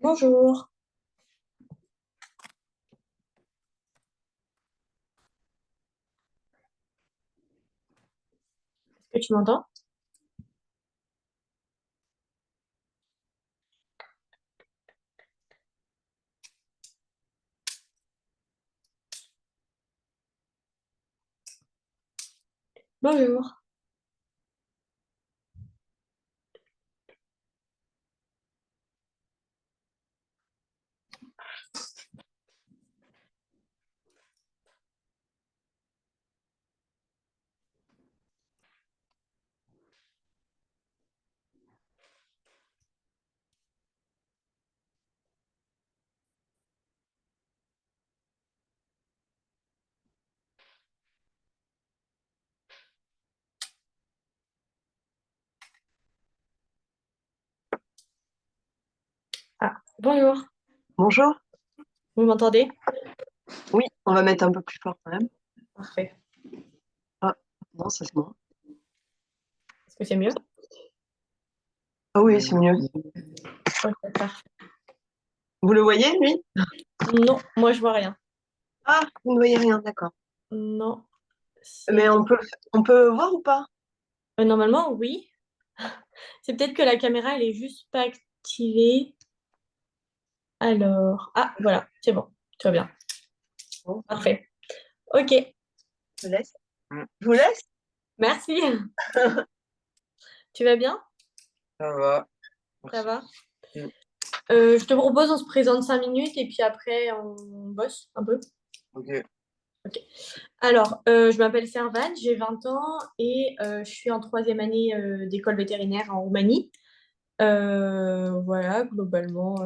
Bonjour, est-ce que tu m'entends? Bonjour. Ah, bonjour. Bonjour. Vous m'entendez? Oui, on va mettre un peu plus fort quand même. Parfait. Ah, non, ça c'est bon. Est-ce que c'est mieux? Ah oui, c'est mieux. Ok, parfait. Vous le voyez, lui? Non, moi je vois rien. Ah, vous ne voyez rien, d'accord. Non, Mais c'est... on peut voir ou pas? Normalement, oui. C'est peut-être que la caméra, elle est juste pas activée. Alors... Ah, voilà, c'est bon. Tout va bien. Bon, Parfait. Ok, je laisse. Je vous laisse? merci. Tu vas bien? Ça va, Ça merci. va? Mm. Je te propose, on se présente 5 minutes et puis après, on bosse un peu. Ok. Ok. Alors, je m'appelle Servane, j'ai 20 ans et je suis en troisième année d'école vétérinaire en Roumanie. Voilà, globalement,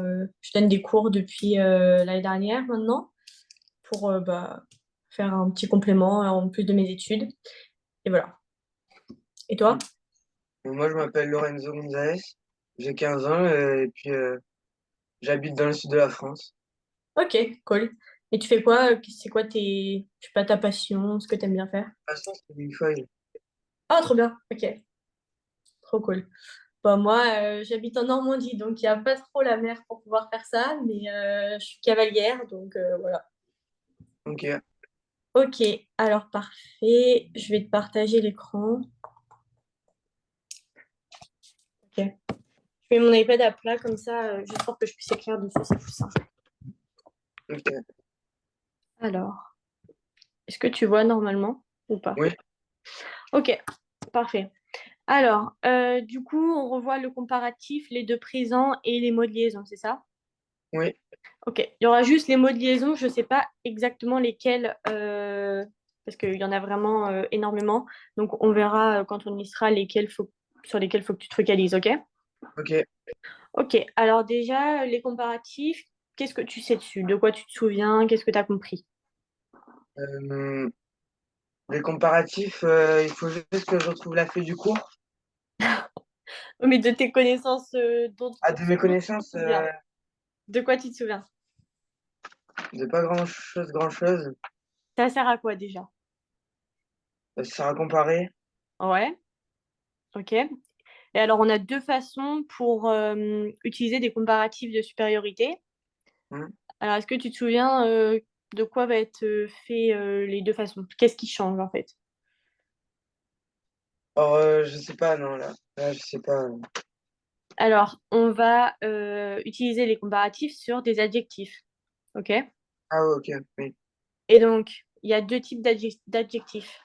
je donne des cours depuis l'année dernière maintenant pour faire un petit complément en plus de mes études. Et voilà. Et toi? Moi, je m'appelle Lorenzo Gonzalez, j'ai 15 ans et puis j'habite dans le sud de la France. Ok, cool. Et tu fais quoi? C'est quoi je sais pas, ta passion, ce que tu aimes bien faire? La France, c'est une feuille. Ah, trop bien. Ok, trop cool. Bon, moi, j'habite en Normandie, donc il n'y a pas trop la mer pour pouvoir faire ça, mais je suis cavalière, donc voilà. Ok. Ok, alors parfait. Je vais te partager l'écran. Ok. Je mets mon iPad à plat comme ça, juste pour que je puisse écrire dessus, c'est plus simple. Ok. Alors, est-ce que tu vois normalement ou pas? Oui. Ok, parfait. Alors, du coup, on revoit le comparatif, les deux présents et les mots de liaison, c'est ça? Oui. Ok, il y aura juste les mots de liaison, je ne sais pas exactement lesquels, parce qu'il y en a vraiment énormément. Donc, on verra quand on y sera sur lesquels il faut que tu te focalises, ok? Ok. Ok, alors déjà, les comparatifs, qu'est-ce que tu sais dessus? De quoi tu te souviens? Qu'est-ce que tu as compris? Euh, les comparatifs, il faut juste que je retrouve la feuille du cours. Oh, mais de tes connaissances Ah, de mes dont tu connaissances, te souviens. De quoi tu te souviens? de pas grand-chose, grand-chose. Ça sert à quoi déjà? Ça sert à comparer. Ouais, ok. Et alors, on a deux façons pour utiliser des comparatifs de supériorité. Hmm. Alors, est-ce que tu te souviens de quoi va être fait les deux façons? Qu'est-ce qui change en fait? Or, je sais pas, non, là. Là, je sais pas. Alors, on va utiliser les comparatifs sur des adjectifs. OK? Ah, ouais, ok, oui. Et donc, il y a deux types d'adjectifs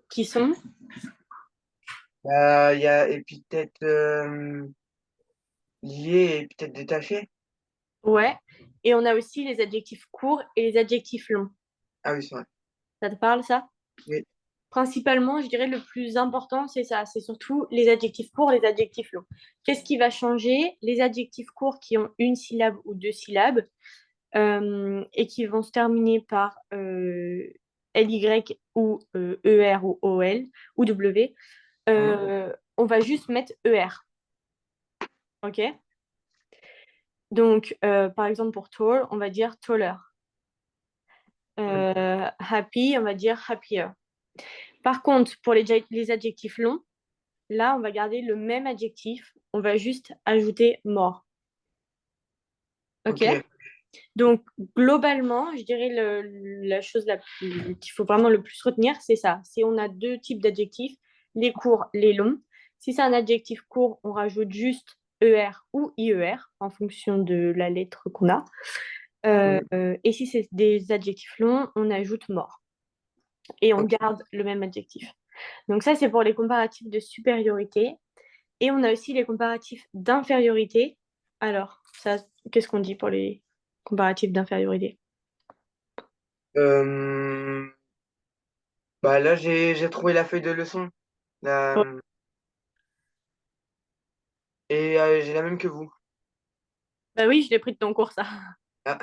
qui sont, Bah, il y a épithète lié et peut-être détaché. ouais, et on a aussi les adjectifs courts et les adjectifs longs. Ah oui, c'est vrai. Ça te parle, ça? Oui. Principalement, je dirais le plus important, c'est ça. C'est surtout les adjectifs courts, les adjectifs longs. Qu'est-ce qui va changer? Les adjectifs courts qui ont une syllabe ou deux syllabes et qui vont se terminer par LY ou ER ou OL ou W, Hmm. on va juste mettre ER. OK? Donc, par exemple, pour tall, on va dire taller. Happy, on va dire happier. Par contre, pour les adjectifs longs, là, on va garder le même adjectif, on va juste ajouter more. Ok? Ok. Donc, globalement, je dirais la chose qu'il faut vraiment le plus retenir, c'est ça. C'est on a deux types d'adjectifs, les courts, les longs. Si c'est un adjectif court, on rajoute juste ER ou IER en fonction de la lettre qu'on a. Et si c'est des adjectifs longs, on ajoute mort. Et on Ok. garde le même adjectif. Donc ça, c'est pour les comparatifs de supériorité. Et on a aussi les comparatifs d'infériorité. Alors, ça, qu'est-ce qu'on dit pour les comparatifs d'infériorité? Euh, Bah là, j'ai trouvé la feuille de leçon. Ouais. La- Et j'ai la même que vous. Bah oui, je l'ai pris de ton cours, ça. Ah,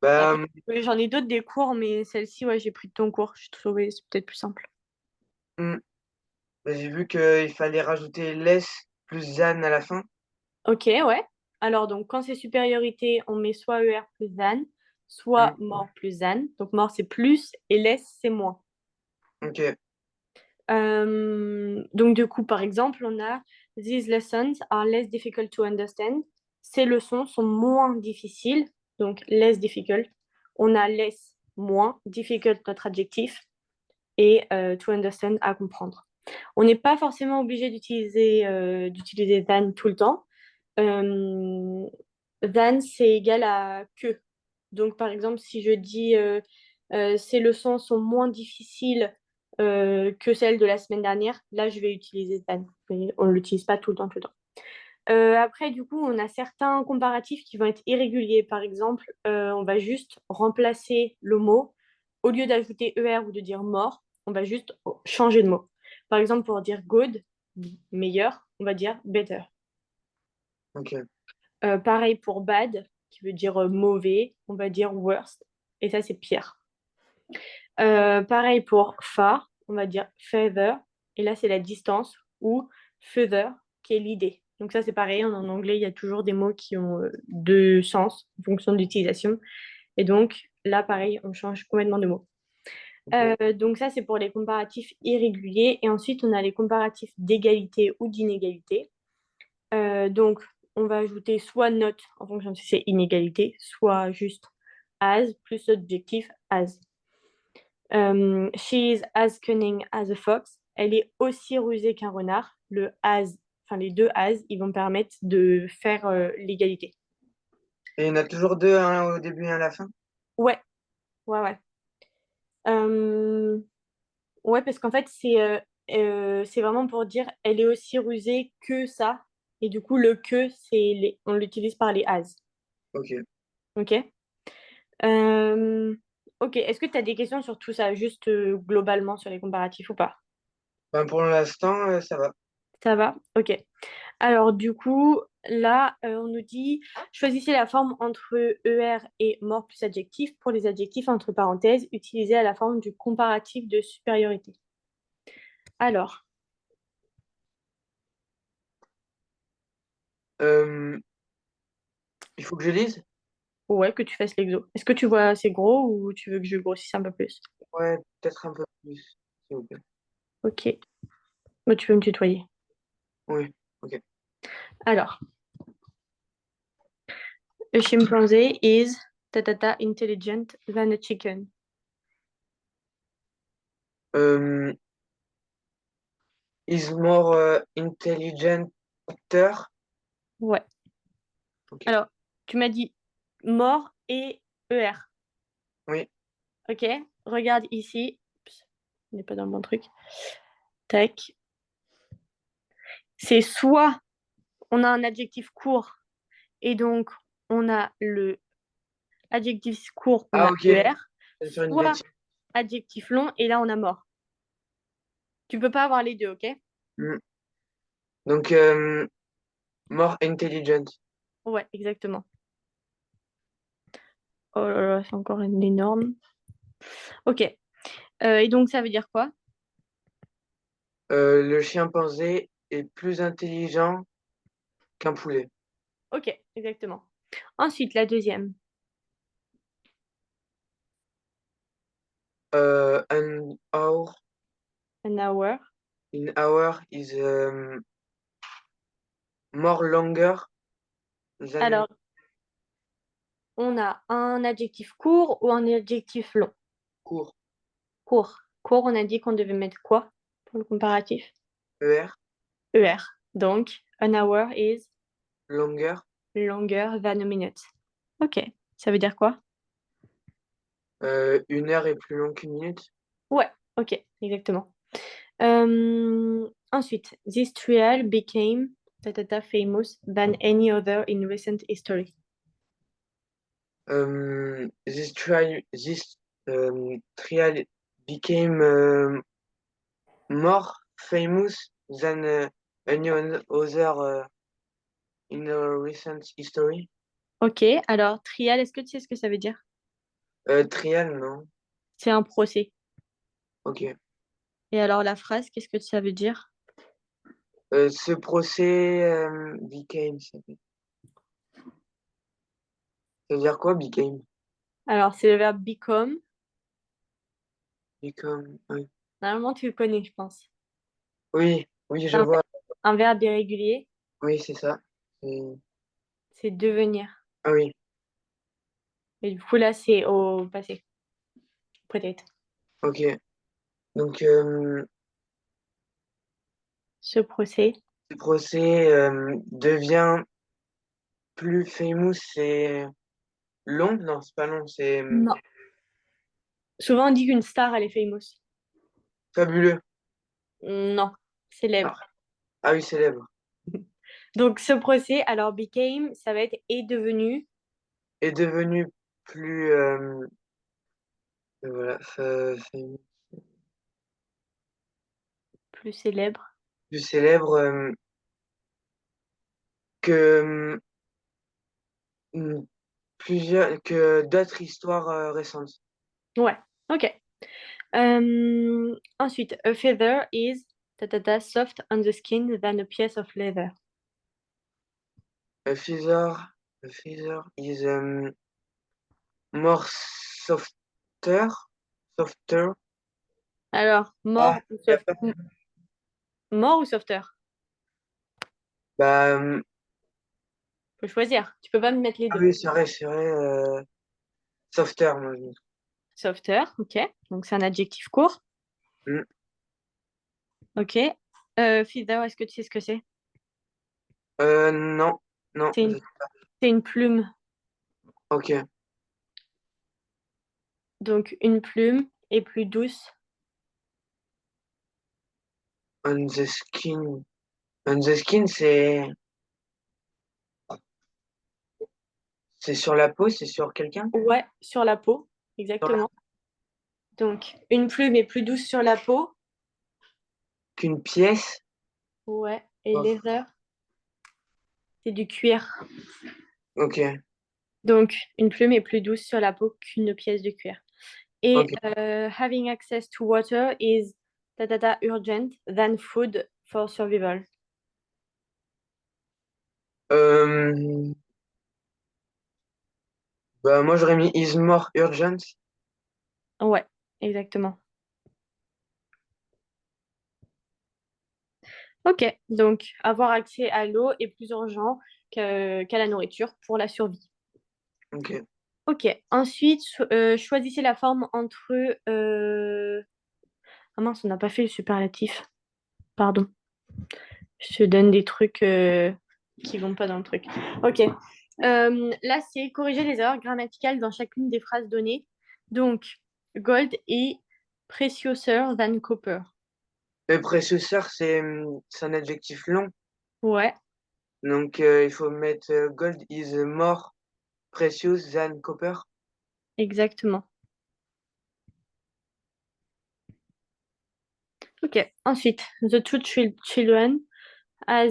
bah, Après, j'en ai d'autres des cours, mais celle-ci, ouais, j'ai pris de ton cours. Je trouvais c'est peut-être plus simple. hmm, bah, j'ai vu qu'il fallait rajouter les plus than à la fin. Ok, ouais. Alors, donc, quand c'est supériorité, on met soit ER plus than, soit Hmm, mort plus than. Donc, mort, c'est plus et less, c'est moins. ok. Donc, du coup, par exemple, on a These lessons are less difficult to understand. Ces leçons sont moins difficiles, donc less difficult. On a less, moins, difficult, notre adjectif, et to understand, à comprendre. On n'est pas forcément obligé d'utiliser than tout le temps. Euh, Than, c'est égal à que. Donc, par exemple, si je dis ces leçons sont moins difficiles que celles de la semaine dernière, là, je vais utiliser than. Mais on ne l'utilise pas tout le temps, tout le temps. Après, du coup, on a certains comparatifs qui vont être irréguliers. Par exemple, on va juste remplacer le mot. Au lieu d'ajouter ER ou de dire mort, on va juste changer de mot. Par exemple, pour dire good, meilleur, on va dire better. Ok. Pareil pour bad, qui veut dire mauvais, on va dire worst. Et ça, c'est pire. Pareil pour far, on va dire further. Et là, c'est la distance. Ou further, qui est l'idée. Donc ça, c'est pareil. En anglais, il y a toujours des mots qui ont deux sens en fonction de l'utilisation. Et donc, là, pareil, on change complètement de mot. Ok. Donc ça, c'est pour les comparatifs irréguliers. Et ensuite, on a les comparatifs d'égalité ou d'inégalité. Donc, on va ajouter soit not en fonction de si c'est inégalité, soit juste as plus l'adjectif as. She is as cunning as a fox. Elle est aussi rusée qu'un renard. Le as, enfin les deux as, ils vont permettre de faire l'égalité. Et il y en a toujours deux, un au début et un à la fin? Ouais, ouais, ouais. Euh, ouais, parce qu'en fait, c'est vraiment pour dire elle est aussi rusée que ça. Et du coup, le que, on l'utilise par les as. Ok. Ok? Euh, ok, est-ce que tu as des questions sur tout ça, juste globalement sur les comparatifs ou pas? Ben, pour l'instant, ça va. Ça va? Ok. Alors du coup, là, on nous dit choisissez la forme entre ER et mort plus adjectif pour les adjectifs entre parenthèses utilisés à la forme du comparatif de supériorité. Alors, Euh, il faut que je lise? ouais, que tu fasses l'exo. Est-ce que tu vois assez gros ou tu veux que je grossisse un peu plus? Ouais, peut-être un peu plus, s'il vous plaît. Ok. Bah, tu peux me tutoyer. Oui, ok. Alors, a chimpanzee is intelligent than a chicken. Euh, is more intelligenter. Ouais. Ok. Alors, tu m'as dit mort et ER. Oui. Ok? Regarde ici. Oups, on n'est pas dans le bon truc. Tac. C'est soit on a un adjectif court et donc on a le adjectif court, on Ah, a ok. ER, Je vais faire une soit bêtise. adjectif long et là on a mort. Tu peux pas avoir les deux, ok? Hmm. Donc, more intelligent. Ouais, exactement. Oh là là, c'est encore une énorme. Ok. Et donc ça veut dire quoi? Le chimpanzé est plus intelligent qu'un poulet. Ok, exactement. Ensuite, la deuxième. An hour An hour. in hour is more longer Than Alors, on a un adjectif court ou un adjectif long. court. Court. Court, on a dit qu'on devait mettre quoi pour le comparatif? ER. ER. Donc, an hour is Longueur. longer than a minute. Ok. Ça veut dire quoi? 1 heure est plus long qu'une minute. Ouais, ok, exactement. Ensuite, this trial became famous than any other in recent history. This trial became more famous than any other in recent history. Ok, alors trial, est-ce que tu sais ce que ça veut dire? Trial, non. C'est un procès. Ok. Et alors la phrase, qu'est-ce que ça veut dire? Ce procès became, ça veut dire quoi, became? Alors c'est le verbe become. Become, oui. Normalement, tu le connais, je pense. Oui, oui, C'est je vois. un verbe irrégulier, Oui, c'est ça. c'est devenir. Ah oui, Et du coup, là, c'est au passé, peut-être. ok. Donc, Ce procès. ce procès devient plus famous, c'est long? Non, c'est pas long, c'est Non. Souvent, on dit qu'une star, elle est famous. fabuleux. Non, Ah, célèbre. ah oui, célèbre. Donc, ce procès, alors became, ça va être est devenu. Est devenu plus, voilà, Plus célèbre. plus célèbre que que d'autres histoires récentes. Ouais, ok. Ensuite, a feather is soft on the skin than a piece of leather. A feather, a feather is more softer. Alors, Ah, y a pas. mort ou softer? Bah, Faut choisir. Tu peux pas me mettre les ah deux. oui, c'est vrai, softer, moi, je dis. Softer, ok. Donc, c'est un adjectif court. Hmm. Ok. Feather, est-ce que tu sais ce que c'est? Non, non, C'est une, c'est une plume. ok. Donc, une plume est plus douce. On the skin. On the skin, c'est sur la peau, c'est sur quelqu'un? Ouais, sur la peau. Sur la- Exactement. Donc, une plume est plus douce sur la peau. Qu'une pièce? Ouais. Et Oh, leather, c'est du cuir. ok, Donc, une plume est plus douce sur la peau qu'une pièce de cuir. Et ok. having access to water is urgent than food for survival. Euh, Bah, moi, j'aurais mis is more urgent. Ouais, exactement. Ok, donc avoir accès à l'eau est plus urgent qu'à la nourriture pour la survie. Ok. Ok, ensuite, choisissez la forme entre... Ah mince, on n'a pas fait le superlatif. Pardon. Je te donne des trucs qui vont pas dans le truc. Ok. Là, c'est corriger les erreurs grammaticales dans chacune des phrases données. Donc, gold est preciouser than copper. Le précurseur, c'est un adjectif long. Ouais, Donc, il faut mettre gold is more precious than copper. exactement. Ok. Ensuite, the two children are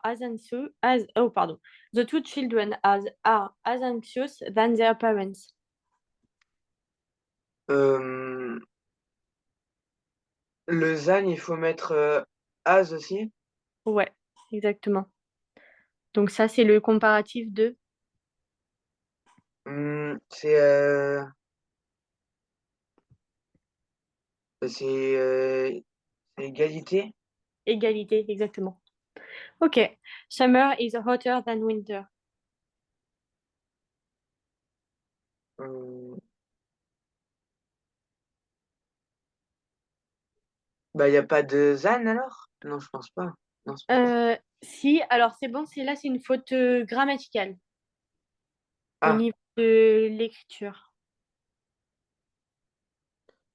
as anxious as oh pardon. The two children are as anxious than their parents. Euh, le than, il faut mettre as aussi. Ouais, exactement. Donc ça, c'est le comparatif de Hmm, c'est c'est égalité. égalité, exactement. Ok. Summer is hotter than winter. Bah, il n'y a pas de Zan alors? Non, je pense pas. Non, c'est pas ça. Si, alors c'est bon, c'est là, c'est une faute grammaticale au Ah, niveau de l'écriture.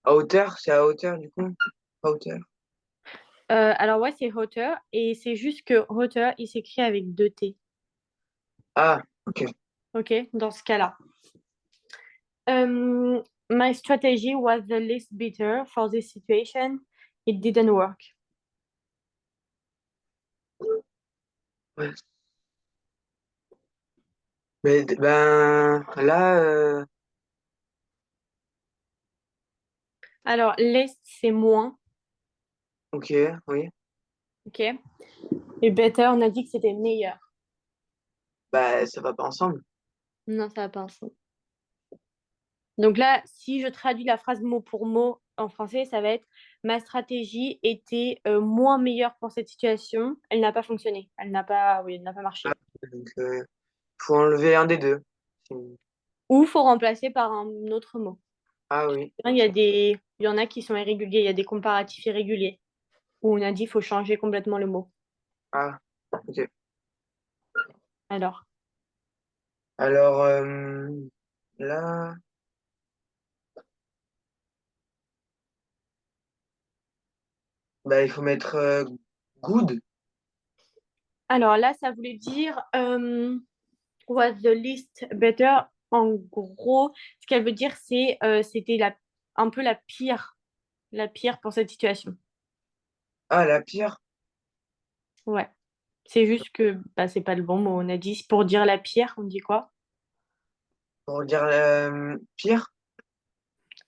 à hauteur? C'est à hauteur du coup? À hauteur. Alors ouais, c'est hauteur et c'est juste que hauteur, il s'écrit avec deux T. Ah, ok. Ok, dans ce cas-là. My strategy was the least better for this situation. It didn't work. Ouais. Mais ben là, Alors, least, c'est moins. ok, oui. Ok. Et better, on a dit que c'était meilleur. Bah, ça va pas ensemble. Non, ça va pas ensemble. Donc là, si je traduis la phrase mot pour mot en français, ça va être ma stratégie était moins meilleure pour cette situation. Elle n'a pas fonctionné. Oui, elle n'a pas Ah, marché. donc, faut enlever un des deux. Ou faut remplacer par un autre mot. Ah oui, Il y a ok. il y en a qui sont irréguliers. Il y a des comparatifs irréguliers où on a dit qu'il faut changer complètement le mot. Ah, ok. Alors, Alors là, bah, il faut mettre good. alors là, ça voulait dire was the least better. En gros, ce qu'elle veut dire, c'est c'était un peu la pire pour cette situation. Ah, la pire. Ouais. C'est juste que bah, c'est pas le bon mot. On a dit pour dire la pire, on dit quoi? Pour dire pire,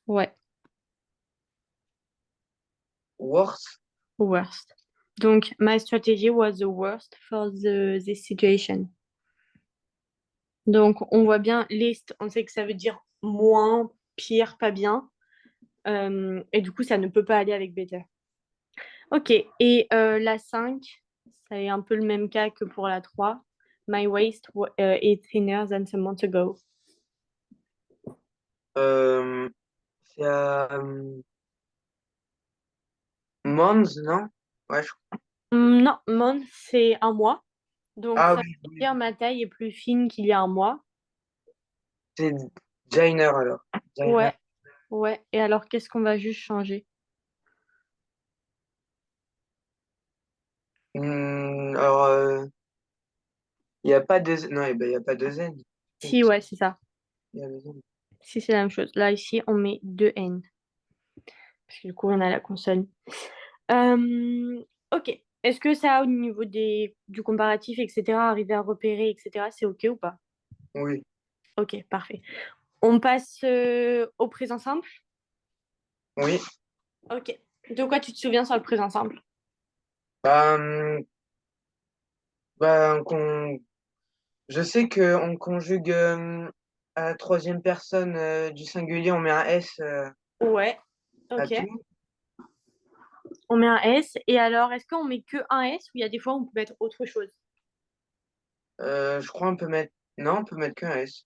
Ouais, worse. worst. Donc, my strategy was the worst for this situation. Donc, on voit bien least, on sait que ça veut dire moins, pire, pas bien. Et du coup, ça ne peut pas aller avec better. Ok, et la 5, c'est un peu le même cas que pour la 3. My waist is thinner than some months ago. Euh, c'est Mons, non? Ouais, Non, month, c'est un mois. Donc, ah ça oui, veut oui. dire ma taille est plus fine qu'il y a un mois. C'est Jainer alors. Jainer. Ouais, ouais. Et alors, qu'est-ce qu'on va juste changer? Alors, il n'y a pas de Z. Non, il y a pas de Z. Si, ouais, c'est ça. Il y a le Z. Si, c'est la même chose. Là, ici, on met deux N. Parce que du coup, on a la consonne. Ok. Est-ce que ça, au niveau du comparatif, etc., arriver à repérer, etc., c'est ok ou pas? Oui, Ok, parfait. On passe au présent simple. oui. Ok. De quoi tu te souviens sur le présent simple? Euh, bah, je sais qu'on conjugue à la troisième personne du singulier, on met un S Ouais. à Ok. tout. On met un S. Et alors, est-ce qu'on met que un S ou il y a des fois où on peut mettre autre chose? Je crois on peut mettre. Non, on peut mettre qu'un S.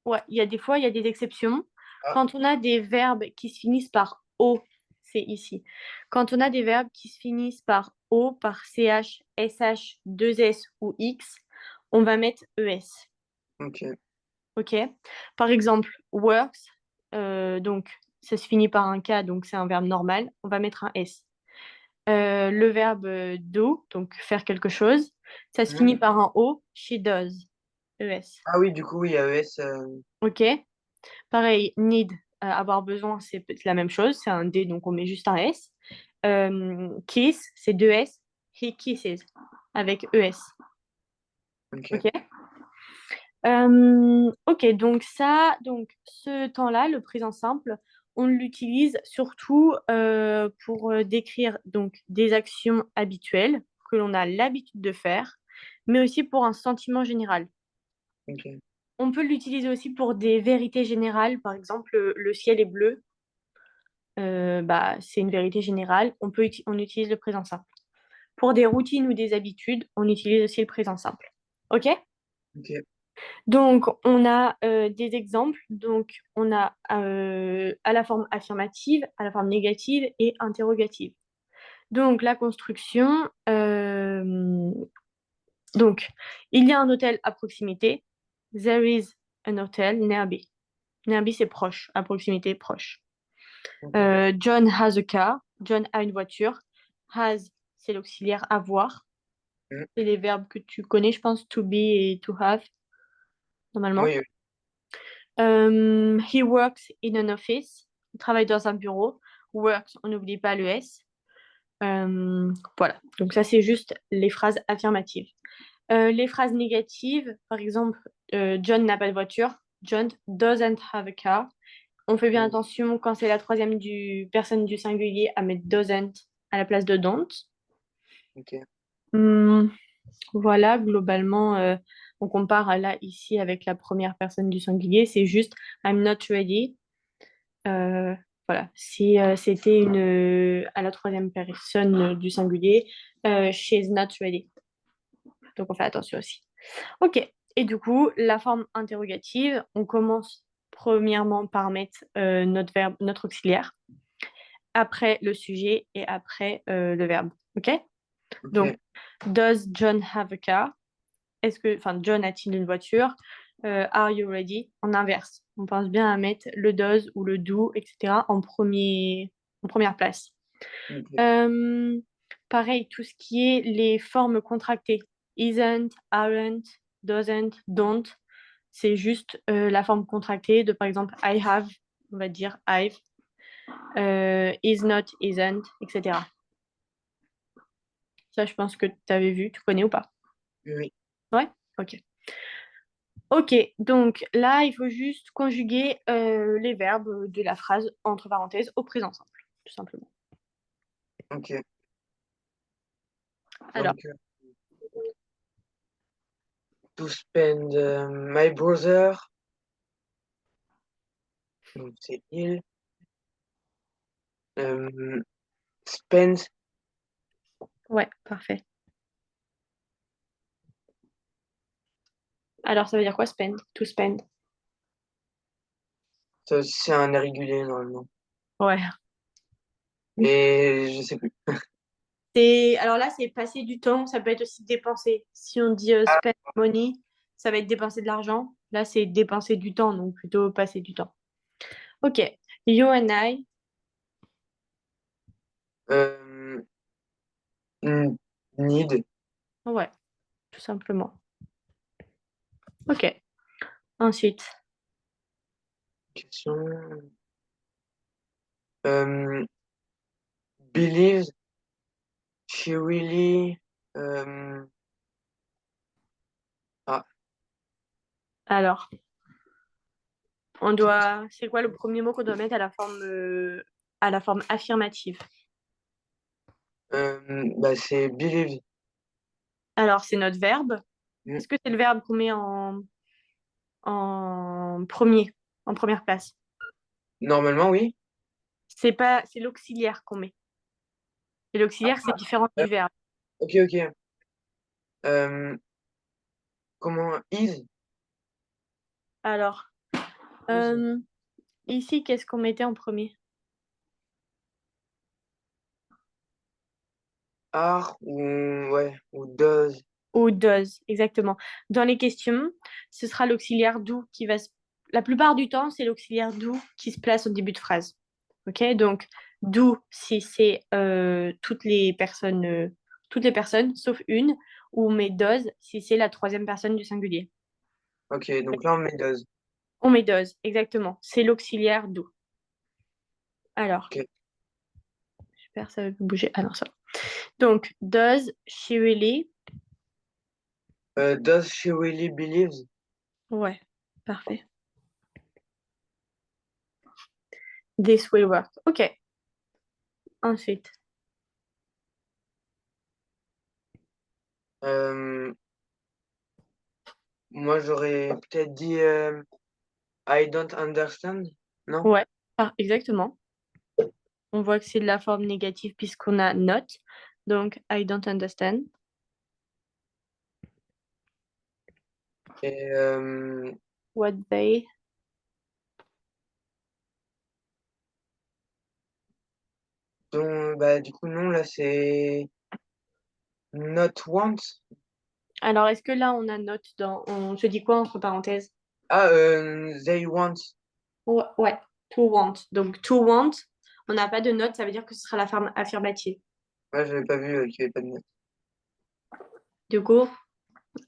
Ouais, il y a des fois, il y a des exceptions. Ah, Quand on a des verbes qui se finissent par O, c'est ici. Quand on a des verbes qui se finissent par O, par CH, SH, 2S ou X, on va mettre ES. ok. OK? Par exemple, works, donc ça se finit par un K, donc c'est un verbe normal, on va mettre un S. Le verbe do, donc faire quelque chose, ça se Mhm. finit par un O, she does, ES. Ah oui, du coup, oui, il y a ES. OK? Pareil, need, avoir besoin, c'est la même chose, c'est un D, donc on met juste un S. Kiss, c'est deux S, he kisses, avec ES. Ok. OK? Ok, donc donc ce temps-là, le présent simple, on l'utilise surtout pour décrire donc des actions habituelles que l'on a l'habitude de faire, mais aussi pour un sentiment général. Ok. On peut l'utiliser aussi pour des vérités générales, par exemple le ciel est bleu, bah, c'est une vérité générale, on utilise le présent simple. Pour des routines ou des habitudes, on utilise aussi le présent simple. Ok? Ok. Donc, on a des exemples. Donc, on a à la forme affirmative, à la forme négative et interrogative. Donc, la construction. Donc, il y a un hôtel à proximité. There is an hotel nearby. Nearby, c'est proche, à proximité, proche. Ok. John has a car. John a une voiture. Has, c'est l'auxiliaire avoir. Mm. C'est les verbes que tu connais, je pense, to be et to have, normalement. Oui, oui. He works in an office. Il travaille dans un bureau. Works, on n'oublie pas le S. Voilà, donc ça, c'est juste les phrases affirmatives. Les phrases négatives, par exemple, John n'a pas de voiture. John doesn't have a car. On fait bien Mm. attention quand c'est la troisième personne du singulier à mettre doesn't à la place de don't. Ok. Hum, voilà, globalement, on compare là ici avec la première personne du singulier. C'est juste I'm not ready. Euh, voilà, si c'était à la troisième personne du singulier, she's not ready. Donc on fait attention aussi. Ok, et du coup, la forme interrogative, on commence premièrement par mettre notre verbe, notre auxiliaire, après le sujet et après le verbe. Ok? Donc, Ok. does John have a car? Enfin, John a-t-il une voiture? Are you ready? En inverse. On pense bien à mettre le does ou le do, etc. En première place. Ok. Euh, Pareil, tout ce qui est les formes contractées. Isn't, aren't, doesn't, don't. C'est juste la forme contractée de, par exemple, I have, on va dire I've, is not, isn't, etc. Ça, je pense que tu avais vu, tu connais ou pas? Oui. Ouais? Ok. Ok, donc là, il faut juste conjuguer les verbes de la phrase entre parenthèses au présent simple, tout simplement. Ok. Alors, Donc, to spend my brother. Donc, c'est il. Euh, spend. ouais, parfait. Alors, ça veut dire quoi, spend? To spend. Ça aussi, c'est un irrégulier, normalement. Ouais. Et je sais plus. Alors là, c'est passer du temps, ça peut être aussi dépenser. Si on dit Ah, spend money, ça va être dépenser de l'argent. Là, c'est dépenser du temps, donc plutôt passer du temps. Ok. You and I. euh, need. Ouais, tout simplement. Ok. Ensuite, Question. Euh, believes she really. euh, ah, alors, c'est quoi le premier mot qu'on doit mettre à la forme affirmative? bah, c'est believe. Alors, c'est notre verbe. Mm. Est-ce que c'est le verbe qu'on met en premier, en première place? Normalement, oui. C'est pas, c'est l'auxiliaire qu'on met. Et l'auxiliaire, c'est différent Euh, du verbe. ok, ok. Euh, comment is? Alors, Is. euh, ici, qu'est-ce qu'on mettait en premier? Are ou ouais ou does. Ou does, exactement. Dans les questions, ce sera l'auxiliaire do qui va se... La plupart du temps, c'est l'auxiliaire do qui se place au début de phrase. Ok, donc do si c'est toutes les personnes sauf une, ou mais does si c'est la troisième personne du singulier. Ok, donc là on met does. On met does, exactement. C'est l'auxiliaire do. Alors, Ok. j'espère que ça va bouger. Ah non, ça. Donc, does she really? Does she really believes? Ouais, parfait. This will work. Ok, ensuite. Euh, moi j'aurais peut-être dit I don't understand. Non? Ouais, exactement. On voit que c'est de la forme négative puisqu'on a not. Donc, I don't understand. Et What they. Bah, du coup, non, là, c'est not want. Alors, est-ce que là, on a note dans... On se dit quoi entre parenthèses? Ah, they want. Ouais, ouais, to want. Donc, to want, on n'a pas de note, ça veut dire que ce sera la forme affirmative. Ouais, j'avais pas vu qu'il y avait pas de not. Du coup,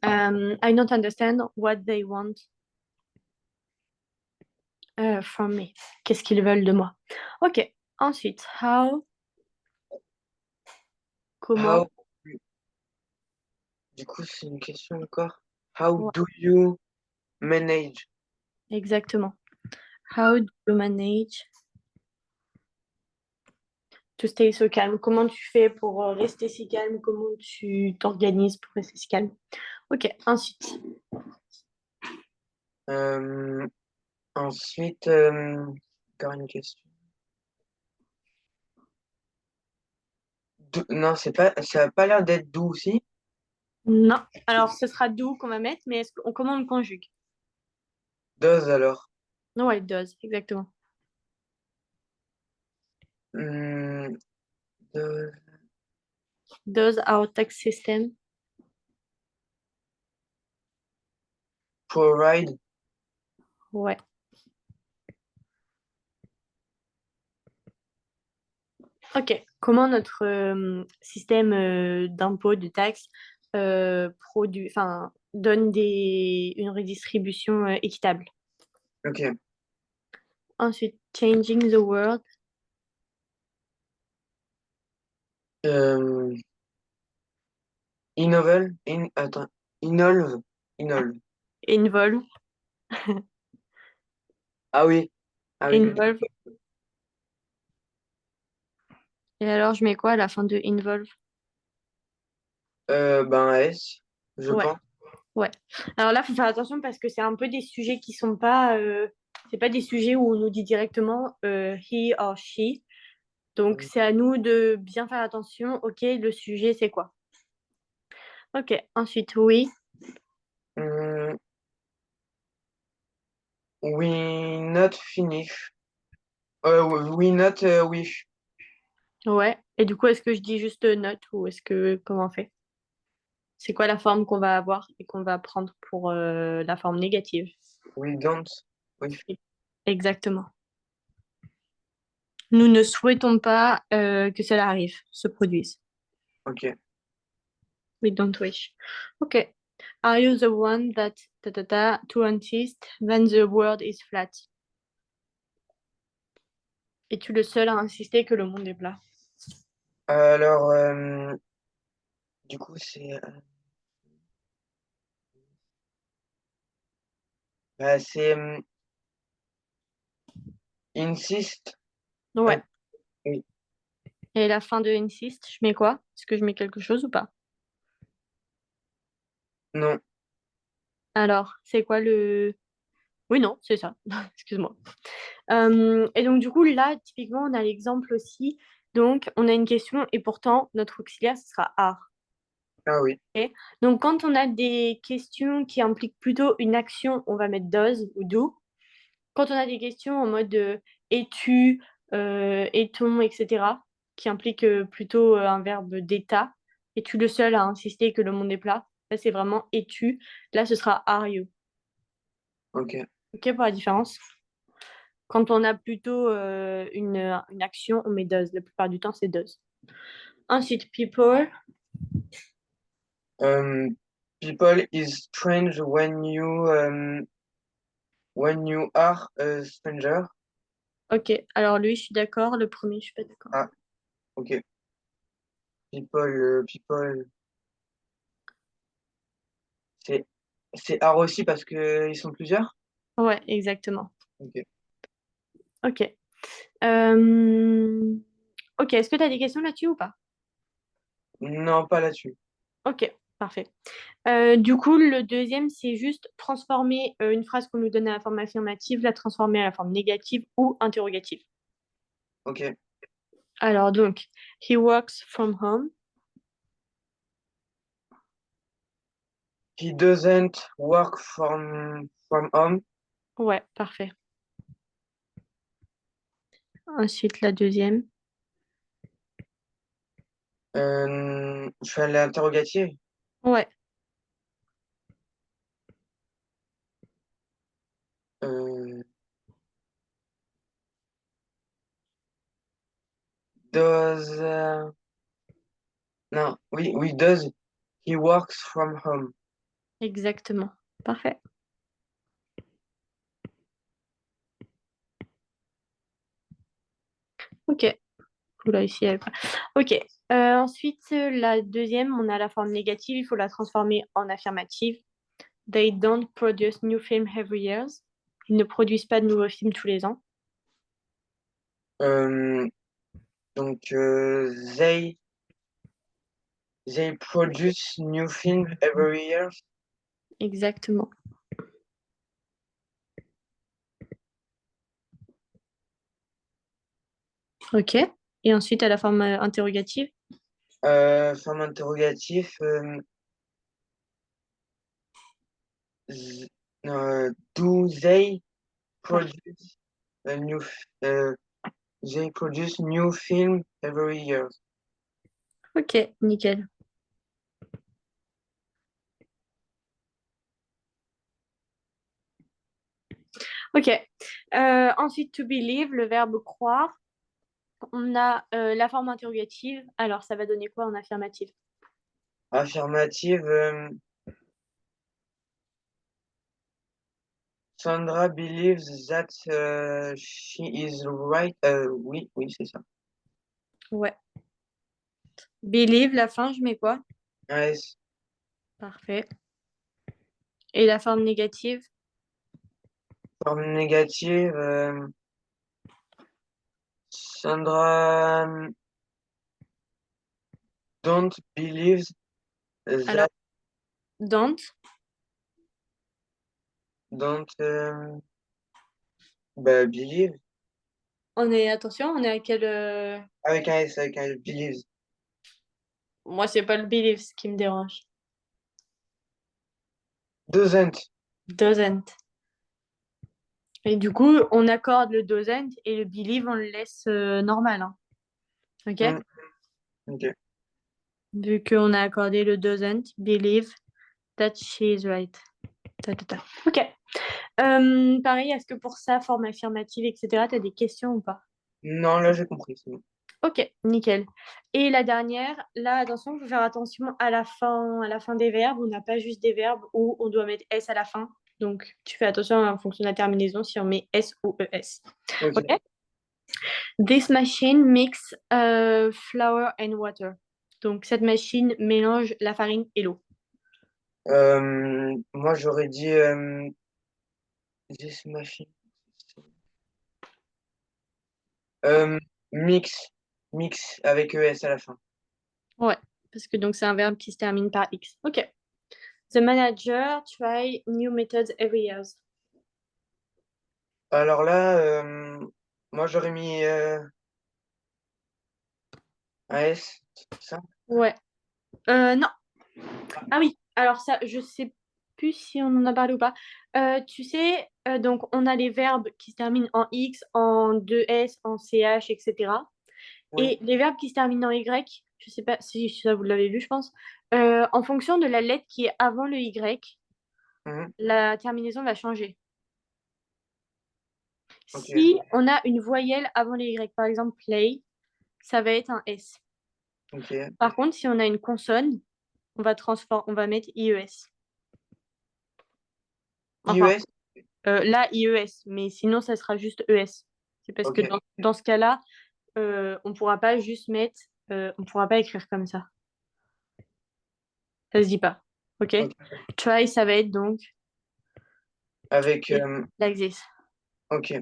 I don't understand what they want from me. Qu'est-ce qu'ils veulent de moi? Ok. Ensuite, how, comment. How, du coup, c'est une question encore. How Ouais, do you manage? exactement. How do you manage to stay so calm? Comment tu fais pour rester si calme? Comment tu t'organises pour rester si calme? Ok. Ensuite, Euh, ensuite, encore une question. Non, ça a pas l'air d'être doux aussi. non. Alors, ce sera do qu'on va mettre, mais comment on le conjugue? Does alors. Non, ouais, it does, exactement. Hmm, does Does our tax system? provide. Ouais. Ok. Comment notre système d'impôt, de taxes, donne une redistribution équitable? Ok. Ensuite, changing the world, Euh, involve. Attends. Involve. Involve. involve, Ah oui. Ah oui. involve. Et alors, je mets quoi à la fin de involve? Ben S, je Ouais, pense. ouais. Alors là, faut faire attention parce que c'est un peu des sujets qui sont pas, c'est pas des sujets où on nous dit directement he or she. Donc, c'est à nous de bien faire attention. Ok, le sujet, c'est quoi? Ok, ensuite, oui. Hmm, we not finish. We not wish. Ouais. Et du coup, est-ce que je dis juste note ou est-ce que, comment on fait? C'est quoi la forme qu'on va avoir et qu'on va prendre pour la forme négative? We don't wish. Exactement. Nous ne souhaitons pas que cela arrive, se produise. Ok. We don't wish. Ok. Are you the one that to insist when the world is flat? Es-tu le seul à insister que le monde est plat? Alors, du coup, c'est insist. Ah, Ouais. oui. Et la fin de insist, je mets quoi? Est-ce que je mets quelque chose ou pas? Non. Alors, c'est quoi le... Oui, non, c'est ça. Excuse-moi. Et donc, du coup, là, typiquement, on a l'exemple aussi. Donc, on a une question et pourtant, notre auxiliaire, ce sera are. Ah oui. Ok. Donc, quand on a des questions qui impliquent plutôt une action, on va mettre does ou do. Quand on a des questions en mode es-tu, est-on, etc., qui impliquent plutôt un verbe d'état, es-tu le seul à insister que le monde est plat? Là, c'est vraiment es-tu. Là, ce sera are you. Ok. Ok pour la différence? Quand on a plutôt une action, on met does. La plupart du temps, c'est does. Ensuite, people. Um, people is strange when you are a stranger. Ok, alors lui, je suis d'accord. Le premier, je suis pas d'accord. Ah, ok. People, c'est c'est are aussi parce que ils sont plusieurs. Ouais, exactement. Ok. Ok. Euh, Ok, est-ce que tu as des questions là-dessus ou pas? Non, pas là-dessus. Ok, parfait. Du coup, le deuxième, c'est juste transformer une phrase qu'on nous donne à la forme affirmative, la transformer à la forme négative ou interrogative. Ok. Alors donc, he works from home. He doesn't work from home. Ouais, parfait. Ensuite, la deuxième. Je fais l'interrogative. Ouais, Euh, does, non, oui, does he works from home? exactement. Parfait. Ok. Oula, ici, elle... Ok. Ensuite, la deuxième, on a la forme négative, il faut la transformer en affirmative. They don't produce new film every year. Ils ne produisent pas de nouveaux films tous les ans. Euh, donc, they produce new film every year. Exactement. Ok. Et ensuite, à la forme interrogative. Forme interrogatif. Do they produce a new, they produce new film every year? Ok, nickel. Ok. Ensuite, to believe, le verbe croire. On a la forme interrogative. Alors, ça va donner quoi en affirmative? Affirmative. Sandra believes that she is right. Oui, c'est ça. Ouais. Believe, la fin, je mets quoi? Yes. Parfait. Et la forme négative? Forme négative. Sandra don't believe Alors, that don't. don't bah, believe On est, attention, on est à quel. avec un S, believes. Moi, c'est pas le believe qui me dérange. Doesn't. Doesn't. Et du coup, on accorde le doesn't et le believe, on le laisse normal, hein. Ok? Hmm, ok. Vu qu'on a accordé le doesn't believe that she is right. Ta, ta, ta. Ok. Pareil, est-ce que pour ça, forme affirmative, etc., tu as des questions ou pas? Non, là j'ai compris. C'est bon. Ok, nickel. Et la dernière, là, attention, il faut faire attention à la fin des verbes. On n'a pas juste des verbes où on doit mettre S à la fin. Donc, tu fais attention en fonction de la terminaison si on met S ou ES. Ok. Ok? This machine mix flour and water. Donc, cette machine mélange la farine et l'eau. Moi j'aurais dit this machine. Euh, mix. Mix avec ES à la fin. Ouais, parce que donc c'est un verbe qui se termine par X. Ok. The manager try new methods every year. Alors là, moi j'aurais mis un S, ça. Ouais. Non. Ah oui. Alors ça, je sais plus si on en a parlé ou pas. Tu sais, donc on a les verbes qui se terminent en X, en 2S, en CH, etc. Oui. Et les verbes qui se terminent en Y, je sais pas si ça vous l'avez vu, je pense. En fonction de la lettre qui est avant le Y, Mhm. la terminaison va changer. Ok. Si on a une voyelle avant le Y, par exemple play, ça va être un S. Ok. Par contre, si on a une consonne, on va mettre IES. Enfin, IES. là, IES, mais sinon, ça sera juste ES. C'est parce que Ok. dans ce cas-là, on pourra pas juste mettre, on pourra pas écrire comme ça. Ça se dit pas. Ok? Ok. Try, ça va être donc Avec. like this. Ok.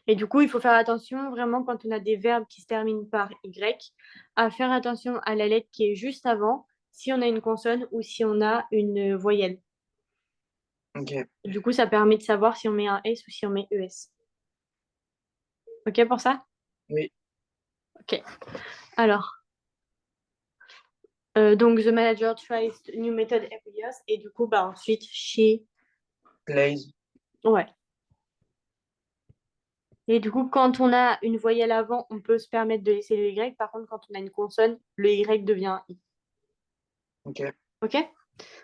Et du coup, il faut faire attention vraiment quand on a des verbes qui se terminent par Y, à faire attention à la lettre qui est juste avant, si on a une consonne ou si on a une voyelle. Ok. Du coup, ça permet de savoir si on met un S ou si on met ES. Ok pour ça? Oui. Ok. Alors, donc, the manager tries new method every year. Et du coup, bah, ensuite, she. Plays. Ouais. Et du coup, quand on a une voyelle avant, on peut se permettre de laisser le Y. Par contre, quand on a une consonne, le Y devient I. Ok. OK?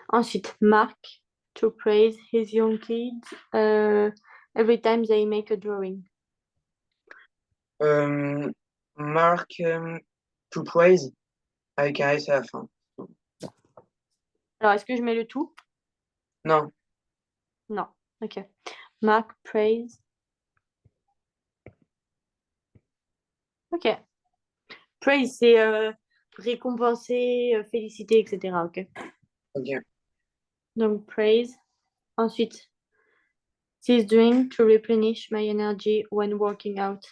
Ensuite, Mark, to praise his young kids every time they make a drawing. Mark to praise avec un S à la fin. Alors, est-ce que je mets le tout? Non. Non. OK. Mark, praise. OK. Praise, c'est récompenser, féliciter, etc. OK. Ok. Donc, praise. Ensuite, this drink to replenish my energy when working out.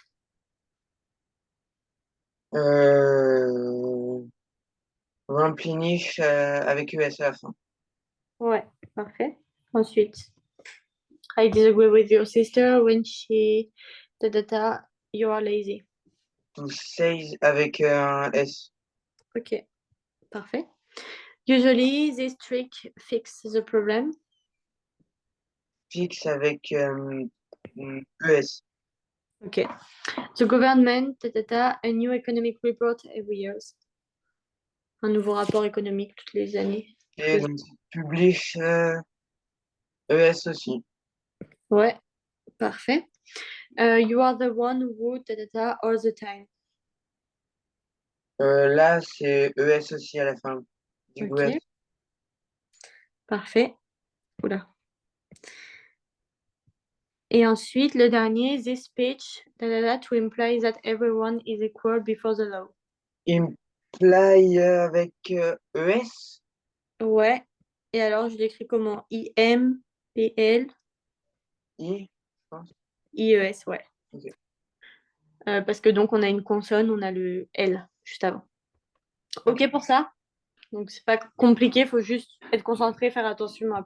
Euh, Replenish avec ES à la fin. Ouais, parfait. Ensuite, I disagree with your sister when she... Da, da, da, you are lazy. To say avec un S. OK, parfait. Usually, this trick fix the problem. Fixe avec ES. OK. The government, da, da, da, a new economic report every year. Un nouveau rapport économique toutes les années. Et donc, publish ES aussi. Ouais, parfait. You are the one who, da, da, da, all the time. Là, c'est ES aussi à la fin. Du coup, OK, parfait. Oula. Et ensuite, le dernier, this speech, da, da, da, to imply that everyone is equal before the law. imply avec ES. Ouais. Et alors, je l'écris comment? I-M, P-L, I, je pense. I-E-S, ouais. Ok. Parce que donc, on a une consonne, on a le L juste avant. Ok. OK pour ça? Donc, c'est pas compliqué, il faut juste être concentré, faire attention à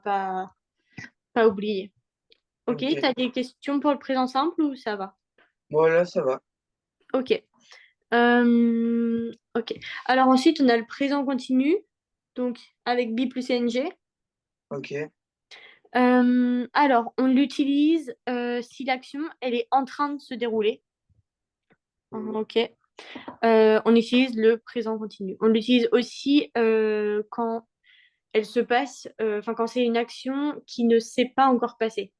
pas oublier. OK, Ok. tu as des questions pour le présent simple ou ça va? Bon, là, ça va. OK. OK. Alors ensuite, on a le présent continu, donc avec be plus ing. Ok. Alors, on l'utilise si l'action, elle est en train de se dérouler. OK. On utilise le présent continu. On l'utilise aussi quand elle se passe, enfin quand c'est une action qui ne s'est pas encore passée.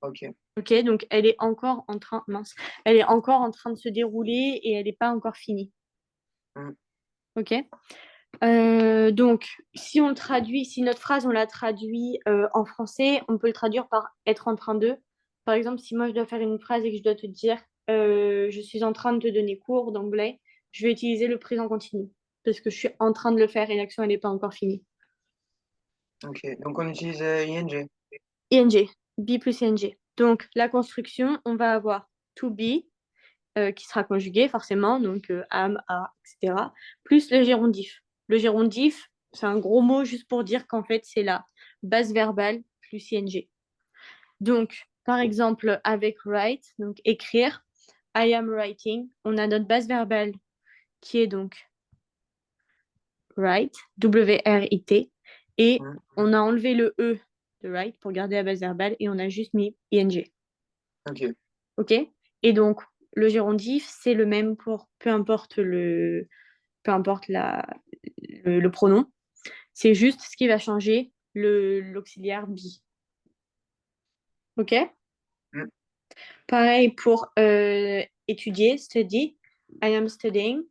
Ok. OK, donc elle est encore en train, mince, elle est encore en train de se dérouler et elle n'est pas encore finie. Mm. OK. Donc, si on le traduit, si notre phrase, on la traduit en français, on peut le traduire par être en train de. Par exemple, si moi, je dois faire une phrase et que je dois te dire je suis en train de te donner cours d'anglais, je vais utiliser le présent continu parce que je suis en train de le faire et l'action, elle n'est pas encore finie. Ok. Donc, on utilise ING. ING, be plus ING. Donc, la construction, on va avoir to be, qui sera conjugué forcément, donc am, a, etc., plus le gérondif. Le gérondif, c'est un gros mot juste pour dire qu'en fait, c'est la base verbale plus ing. Donc, par exemple, avec write, donc écrire, I am writing, on a notre base verbale qui est donc write, W-R-I-T, et Mm. on a enlevé le E de write pour garder la base verbale et on a juste mis ing. Ok. OK? Et donc, le gérondif, c'est le même pour peu importe le pronom. C'est juste ce qui va changer l'auxiliaire be. OK? Mm. Pareil pour étudier, study. I am studying.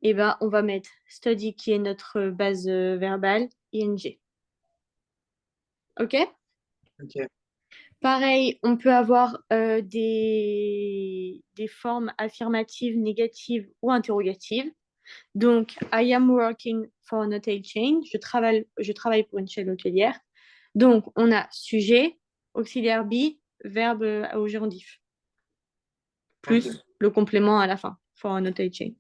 Et ben, on va mettre study qui est notre base verbale, ing. OK? Ok. Pareil, on peut avoir des formes affirmatives, négatives ou interrogatives. Donc, I am working for an hotel chain. Je travaille pour une chaîne hôtelière. Donc, on a sujet, auxiliaire be, verbe au gérondif, Ok. plus le complément à la fin, for an hotel chain.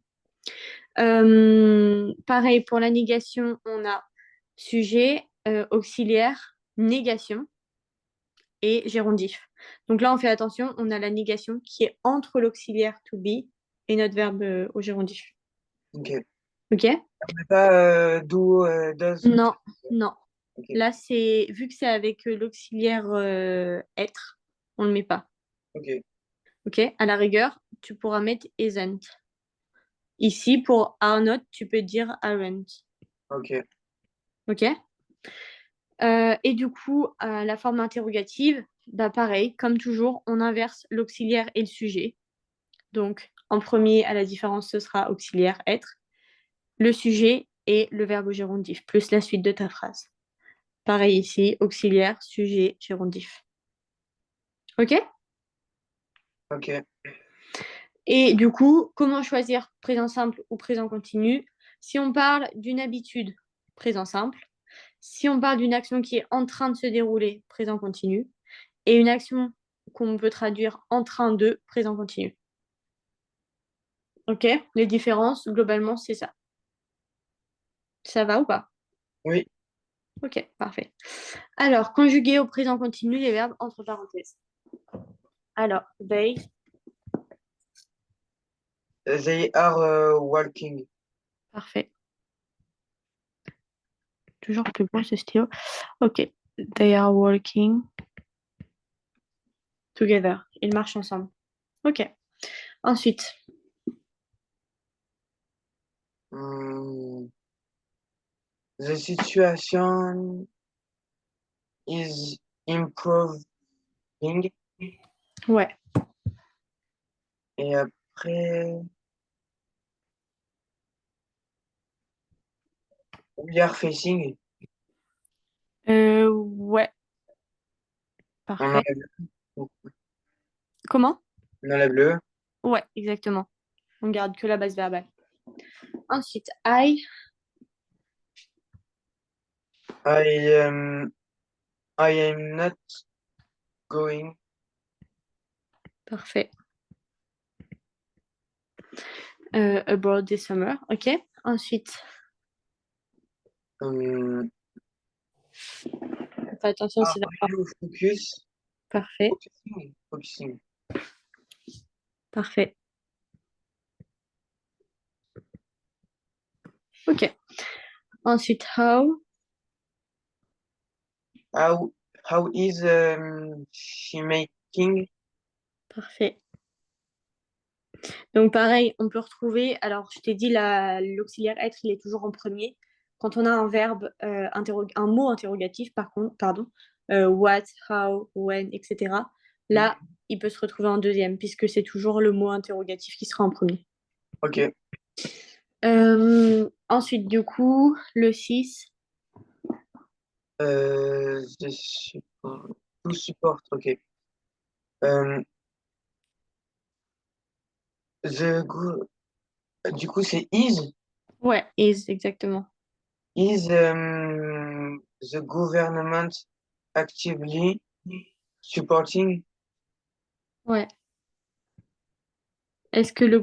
Pareil, pour la négation, on a sujet, auxiliaire, négation et gérondif. Donc là, on fait attention, on a la négation qui est entre l'auxiliaire to be et notre verbe au gérondif. Ok. OK? Mais pas do, does ou Non, non. Ok. Là, c'est vu que c'est avec l'auxiliaire être, on ne le met pas. Ok. OK? À la rigueur, tu pourras mettre isn't. Ici, pour are not, tu peux dire aren't. Ok. OK? Et du coup, la forme interrogative, bah pareil, comme toujours, on inverse l'auxiliaire et le sujet. Donc, en premier, à la différence, ce sera auxiliaire être, le sujet et le verbe au gérondif, plus la suite de ta phrase. Pareil ici, auxiliaire, sujet, gérondif. OK? Ok. Et du coup, comment choisir présent simple ou présent continu? Si on parle d'une habitude, présent simple. Si on parle d'une action qui est en train de se dérouler, présent continu. Et une action qu'on peut traduire en train de, présent continu. OK? Les différences, globalement, c'est ça. Ça va ou pas? Oui. OK, parfait. Alors, conjuguer au présent continu les verbes entre parenthèses. Alors, They are walking. parfait. Toujours plus beau ce stylo. OK. They are working together. Ils marchent ensemble. OK. Ensuite, Hmm. The situation is improving. ouais. Et après, we are facing. Ouais. On Parfait. enlève, Comment? on enlève le. Ouais, exactement. On garde que la base verbale. Ensuite, I, um, I am not going. parfait. Abroad this summer. OK. Ensuite, Um, fais attention, are c'est la... you focus? Parfait. Focusing. Focusing. Parfait. OK. Ensuite, How, how is she making? parfait. Donc, pareil, on peut retrouver. Alors, je t'ai dit, l'auxiliaire être, il est toujours en premier. Quand on a un verbe, un mot interrogatif, par contre, pardon, what, how, when, etc., là, il peut se retrouver en deuxième, puisque c'est toujours le mot interrogatif qui sera en premier. Ok. Ensuite, du coup, le 6. Je support. To support. Ok. Euh, du coup, c'est is. Ouais, is, exactement. Is the government actively supporting? Ouais. Est-ce que le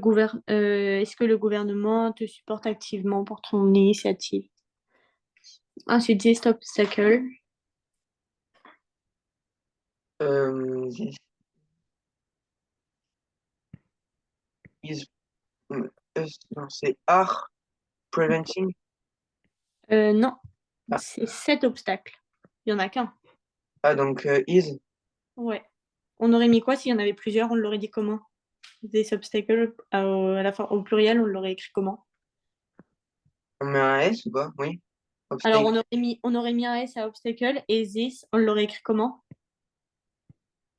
gouvernement te supporte activement pour ton initiative? Ensuite, this obstacle. This is non, c'est are preventing. Non, Ah, c'est cet obstacle. Il n'y en a qu'un. ah, donc is. Ouais. On aurait mis quoi s'il y en avait plusieurs? On l'aurait dit comment? This obstacle, à la fin, au pluriel, on l'aurait écrit comment? On met un S ou pas? Oui. Alors, Obstacle. on aurait mis un S à obstacle et this, on l'aurait écrit comment?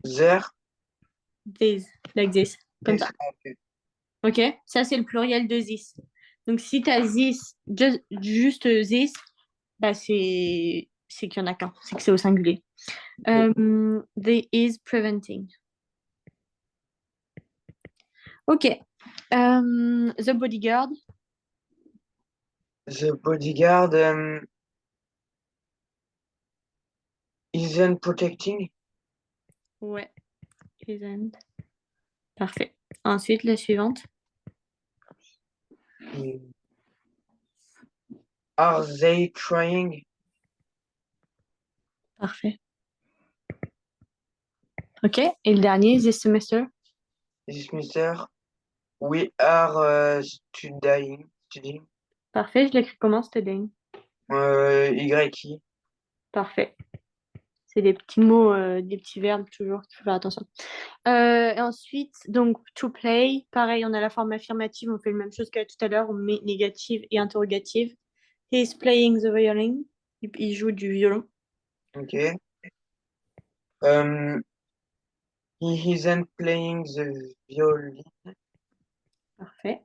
There. This, like this, comme ça. Ok. Ok? Ça, c'est le pluriel de this. Donc, si tu as this, juste this, bah, c'est qu'il n'y en a qu'un, c'est que c'est au singulier. They is preventing. Ok. The bodyguard. The bodyguard isn't protecting. Ouais. Isn't. Parfait. Ensuite, la suivante. Hmm. Are they trying? Parfait. Ok. Et le dernier, this semester. This mister. We are studying. Studying. Parfait. Je l'écris comment, studying? Y. Parfait. C'est des petits mots, des petits verbes toujours, il faut faire attention. Et ensuite, donc, to play, pareil, on a la forme affirmative, on fait la même chose que tout à l'heure, on met négative et interrogative. He's playing the violin. Il joue du violon. Ok. Um, he isn't playing the violin. Parfait.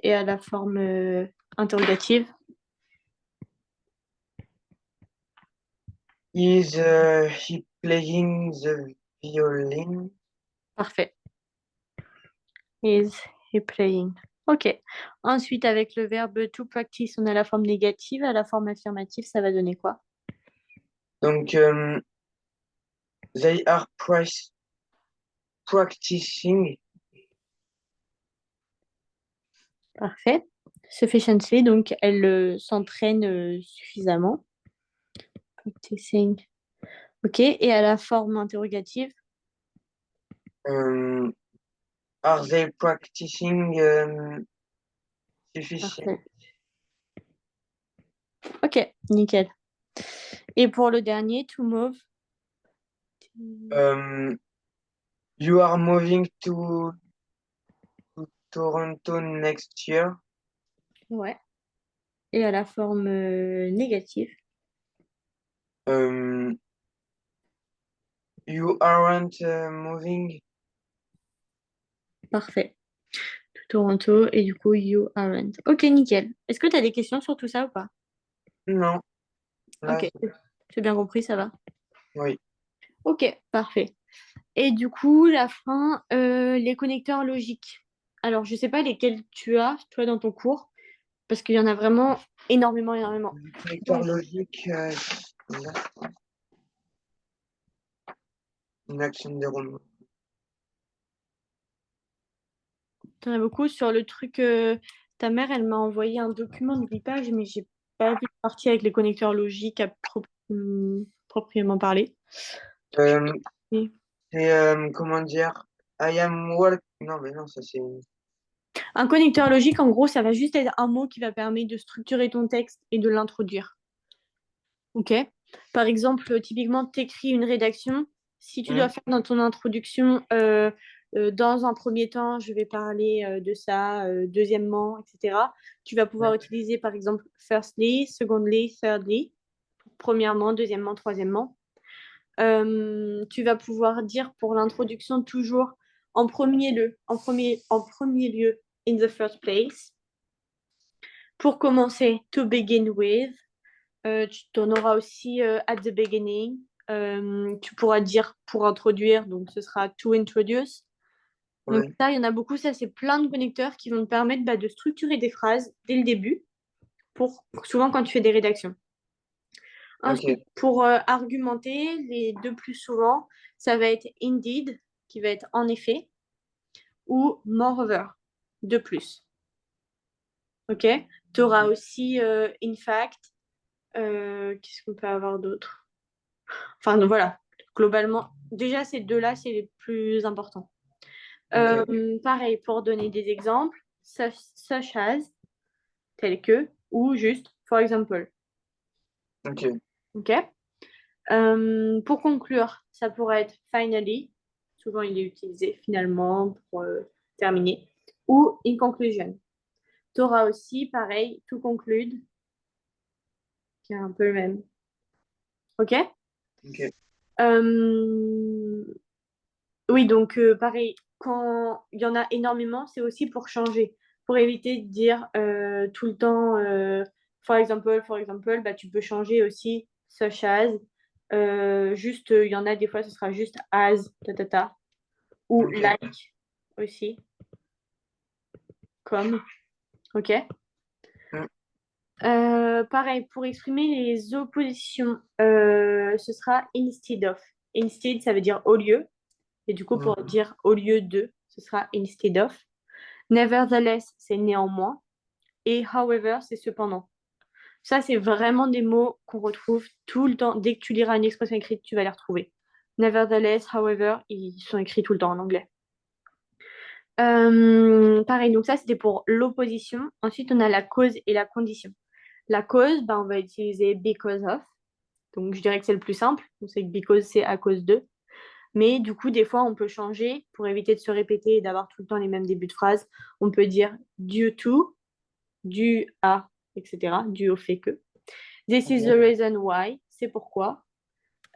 Et à la forme interrogative. Is he playing the violin? Parfait. Is he playing? Ok. Ensuite, avec le verbe to practice, on a la forme négative. À la forme affirmative, ça va donner quoi? Donc, they are practicing. Parfait. Sufficiently, donc elle s'entraîne suffisamment. Practicing. Ok. Et à la forme interrogative? Um, are they practicing sufficient? Parfait. Ok, nickel. Et pour le dernier, to move. Um, you are moving to Toronto next year. Ouais. Et à la forme négative. Um, you aren't moving. Parfait. To Toronto et du coup, you aren't. Ok, nickel. Est-ce que tu as des questions sur tout ça ou pas? Non, là, Ok, j'ai bien compris, ça va. oui. Ok, parfait. Et du coup, la fin, les connecteurs logiques. Alors, je sais pas lesquels tu as, toi, dans ton cours, parce qu'il y en a vraiment énormément, énormément. Connecteur logique, là, une action déroulement. Tu en as beaucoup sur le truc. Ta mère, elle m'a envoyé un document de 8 pages, mais j'ai pas vu la partie avec les connecteurs logiques proprement parler. Euh, Oui. c'est, comment dire, I am work. Non, mais non, ça c'est. Un connecteur logique, en gros, ça va juste être un mot qui va permettre de structurer ton texte et de l'introduire. Ok. Par exemple, typiquement, tu écris une rédaction. Si tu dois Hmm, faire dans ton introduction, dans un premier temps, je vais parler de ça, deuxièmement, etc. Tu vas pouvoir ouais, utiliser, par exemple, firstly, secondly, thirdly, premièrement, deuxièmement, troisièmement. Tu vas pouvoir dire pour l'introduction toujours en premier lieu, in the first place. Pour commencer, to begin with. Tu en auras aussi at the beginning. Tu pourras dire pour introduire, donc ce sera to introduce. Donc ouais, ça, il y en a beaucoup. Ça, c'est plein de connecteurs qui vont te permettre de structurer des phrases dès le début, pour souvent quand tu fais des rédactions. Ensuite, ok, pour argumenter, les deux plus souvent, ça va être indeed, qui va être en effet, ou moreover, de plus. Ok? Tu auras aussi in fact. Qu'est-ce qu'on peut avoir d'autre? Enfin, donc, voilà. Globalement, déjà, ces deux-là, c'est les plus importants. ok, Pareil, pour donner des exemples, such as, tel que, ou juste, for example. ok, Ok? Pour conclure, ça pourrait être finally, souvent il est utilisé finalement pour terminer, ou in conclusion. Tu auras aussi, pareil, to conclude, qui est un peu le même. Ok? ok, Euh, Oui, donc pareil, quand il y en a énormément, c'est aussi pour changer, pour éviter de dire tout le temps, for example, bah, tu peux changer aussi such as. Juste, il y en a des fois, ce sera juste as, ou ok. like aussi, comme, ok. Hmm, Pareil, pour exprimer les oppositions, ce sera instead of. Instead, ça veut dire au lieu. Et du coup, hmm, pour dire au lieu de, ce sera instead of. Nevertheless, c'est néanmoins. Et however, c'est cependant. Ça, c'est vraiment des mots qu'on retrouve tout le temps. Dès que tu liras une expression écrite, tu vas les retrouver. Nevertheless, however, ils sont écrits tout le temps en anglais. Pareil, donc ça, c'était pour l'opposition. Ensuite, on a la cause et la condition. La cause, bah, on va utiliser because of. Donc, je dirais que c'est le plus simple. On sait que because, c'est à cause de. Mais du coup, des fois, on peut changer pour éviter de se répéter et d'avoir tout le temps les mêmes débuts de phrase. On peut dire due to, dû à, etc. Dû au fait que. This is the reason why. C'est pourquoi.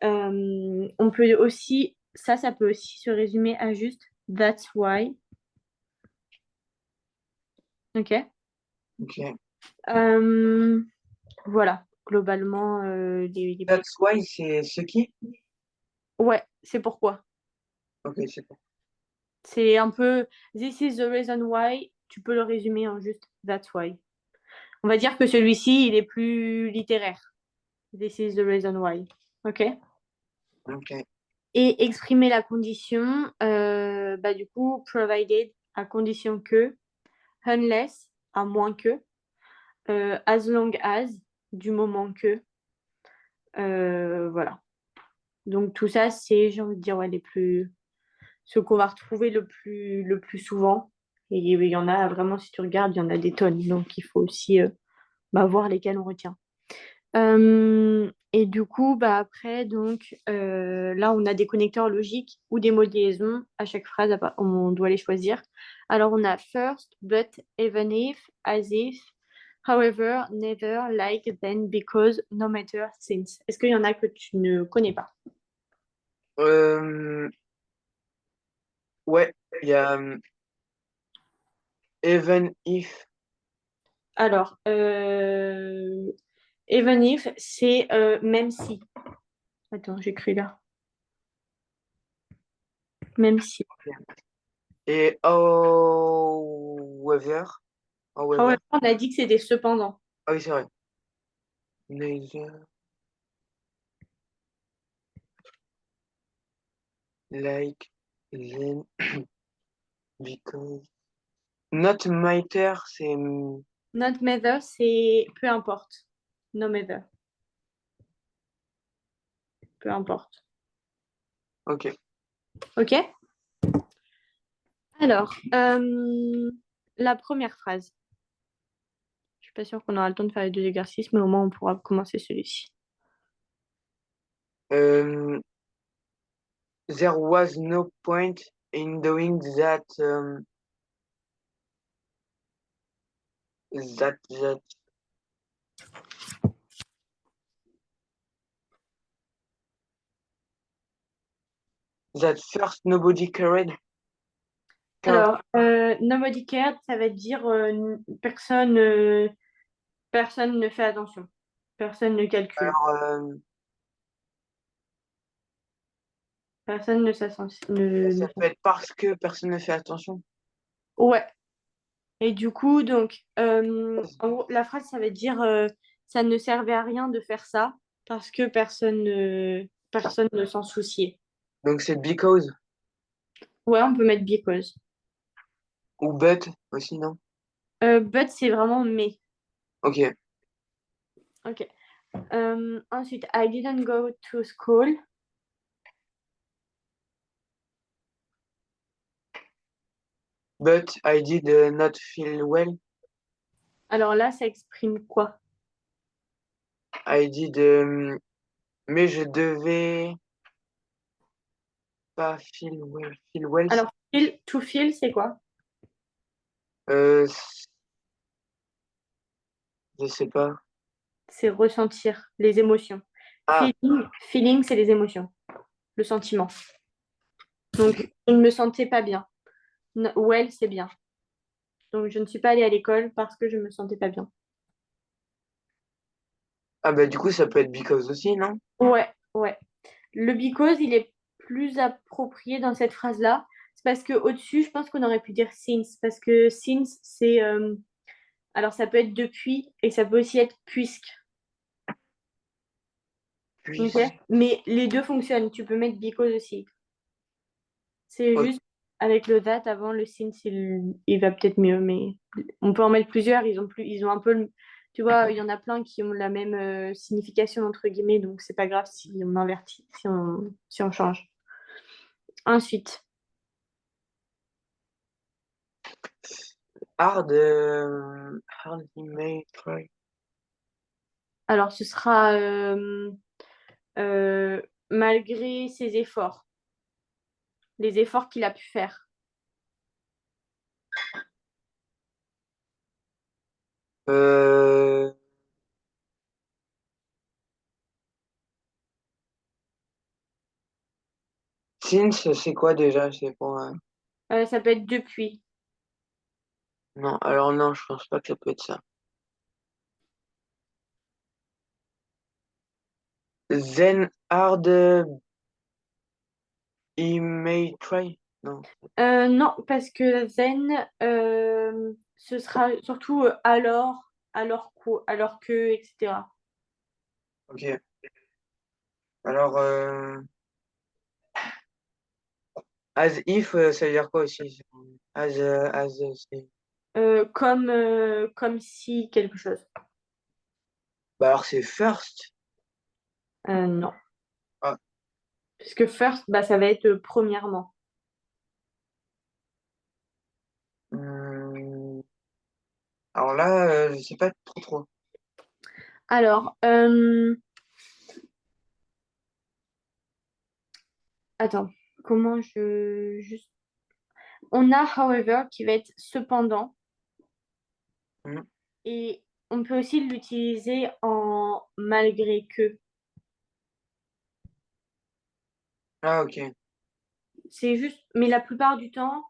On peut aussi, ça peut aussi se résumer à juste that's why. Ok. Ok. Voilà, globalement, That's why, c'est ce qui? Ouais, c'est pourquoi. Ok, c'est bon. C'est un peu this is the reason why. Tu peux le résumer en juste that's why. On va dire que celui-ci, il est plus littéraire. This is the reason why. Ok. Ok. Et exprimer la condition, du coup, provided, à condition que, unless, à moins que, as long as, du moment que. Voilà. Donc tout ça, c'est, j'ai envie de dire, ouais, les plus, ce qu'on va retrouver le plus souvent. Et il y en a vraiment, si tu regardes, il y en a des tonnes. Donc il faut aussi voir lesquels on retient. Et du coup, après, donc là, on a des connecteurs logiques ou des mots de liaison. À chaque phrase, on doit les choisir. Alors, on a first, but, even if, as if, however, never, like, then, because, no matter, since. Est-ce qu'il y en a que tu ne connais pas? Euh, ouais, il y a even if. Alors, even if, c'est même si. Attends, j'écris là. Même si. Et however. However, However. on a dit que c'était cependant. Ah oui, c'est vrai. Neither, like, then, because. Not matter, c'est. Not matter, c'est peu importe. No matter, peu importe. Ok. Ok? Alors, la première phrase. Je suis pas sûre qu'on aura le temps de faire les deux exercices, mais au moins on pourra commencer celui-ci. Euh, there was no point in doing that. That. That first nobody cared. Alors, nobody cared, ça veut dire personne, personne ne fait attention. Personne ne calcule. Alors, Personne ne ça peut être parce que personne ne fait attention. Ouais. Et du coup, donc, en gros, la phrase, ça veut dire ça ne servait à rien de faire ça parce que personne ne s'en souciait. Donc c'est because Ouais, on peut mettre because. ou but aussi, non? But, c'est vraiment mais. Ok. Ok. Ensuite, I didn't go to school. But I did not feel well. Alors là, ça exprime quoi? I did. Mais je devais pas feel well. Feel well. Alors, to feel, c'est quoi? Euh, je sais pas. C'est ressentir les émotions. Ah, Feeling, c'est les émotions, le sentiment. Donc, je ne me sentais pas bien. Well, c'est bien. Donc, je ne suis pas allée à l'école parce que je me sentais pas bien. ah bah du coup ça peut être because aussi, non? Ouais, ouais. Le because, il est plus approprié dans cette phrase-là. C'est parce que au-dessus, je pense qu'on aurait pu dire since. Parce que since, c'est. Alors, ça peut être depuis et ça peut aussi être puisque. Puis. Ok. Mais les deux fonctionnent. Tu peux mettre because aussi. C'est Ok. juste avec le that avant le since, il va peut-être mieux. Mais on peut en mettre plusieurs. Ils ont un peu. Tu vois, il y en a plein qui ont la même signification, entre guillemets. Donc, c'est pas grave si on invertit, si on change. Ensuite. Hard. Hard email try. Alors, ce sera euh, malgré ses efforts, les efforts qu'il a pu faire. Euh, since, c'est quoi déjà? C'est pour, Ça peut être depuis. non, alors non, je pense pas que ça peut être ça. Then hard, he may try. Non. Non, parce que then, ce sera surtout alors que, etc. Ok. Alors, as if, ça veut dire quoi aussi? C'est... Comme si quelque chose. Bah alors c'est first. Non. Ah, Puisque first, bah, ça va être premièrement. hum, alors là, je sais pas trop trop. Alors, attends, comment je... Juste... On a, however, qui va être cependant, Hum. et on peut aussi l'utiliser en malgré que. Ah ok. C'est juste, mais la plupart du temps,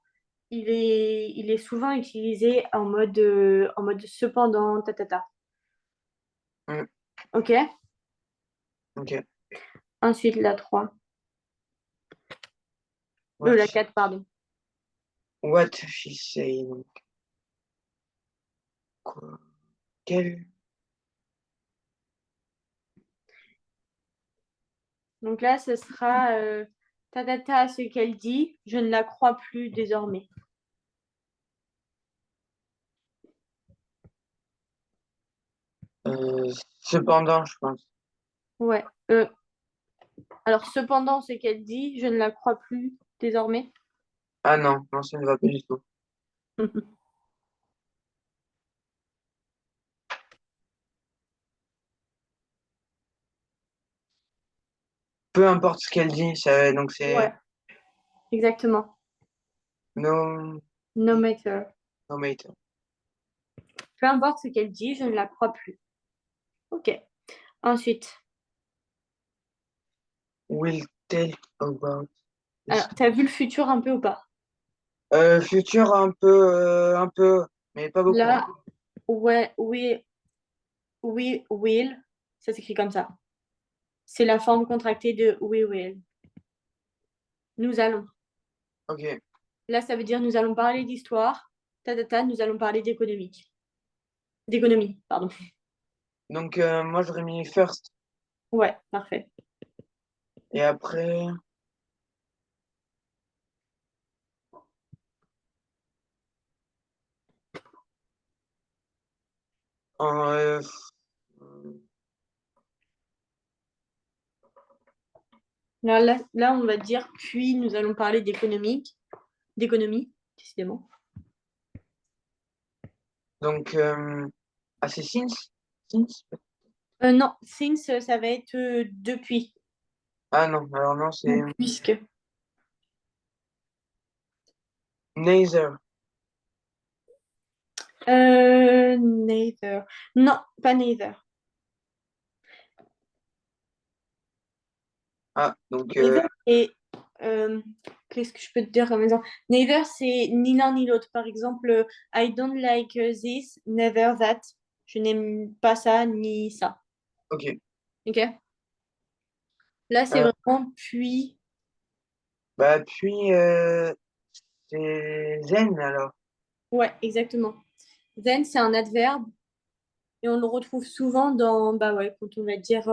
il est souvent utilisé en mode cependant, ta, ta, ta. Hum, Ok? ok. Ensuite, la 3. La What, 4 pardon. what she say? Quoi? Quel? Donc là, ce sera ta, ta, ta, ce qu'elle dit, je ne la crois plus désormais. Euh, cependant, je pense. Ouais. Alors, cependant, ce qu'elle dit, je ne la crois plus désormais. Ah non, non, ça ne va pas du tout. Peu importe ce qu'elle dit, ça, donc c'est Ouais, exactement. no, No matter. no matter. Peu importe ce qu'elle dit, je ne la crois plus. Ok. Ensuite, Will tell about alors, this. tu as vu le futur un peu ou pas? Futur un peu, mais pas beaucoup. Là, ouais, we will, ça s'écrit comme ça. C'est la forme contractée de we will. Nous allons. Ok. Là, ça veut dire nous allons parler d'histoire. Ta, ta, ta, nous allons parler d'économique. D'économie, pardon. Donc moi j'aurais mis first Ouais, parfait. et après en, Là, on va dire puis nous allons parler d'économique, d'économie, décidément. donc ah c'est since. Non, since, ça va être depuis Ah non, alors non c'est ou puisque. neither. Neither. Non, pas neither. Ah donc Neither et qu'est-ce que je peux te dire comme exemple? Neither, c'est ni l'un ni l'autre. Par exemple, I don't like this, neither that. Je n'aime pas ça ni ça. ok. Ok? Là, c'est Euh, vraiment puis. bah puis c'est zen alors. Ouais, exactement. Then, c'est un adverbe et on le retrouve souvent dans, bah ouais, quand on va dire,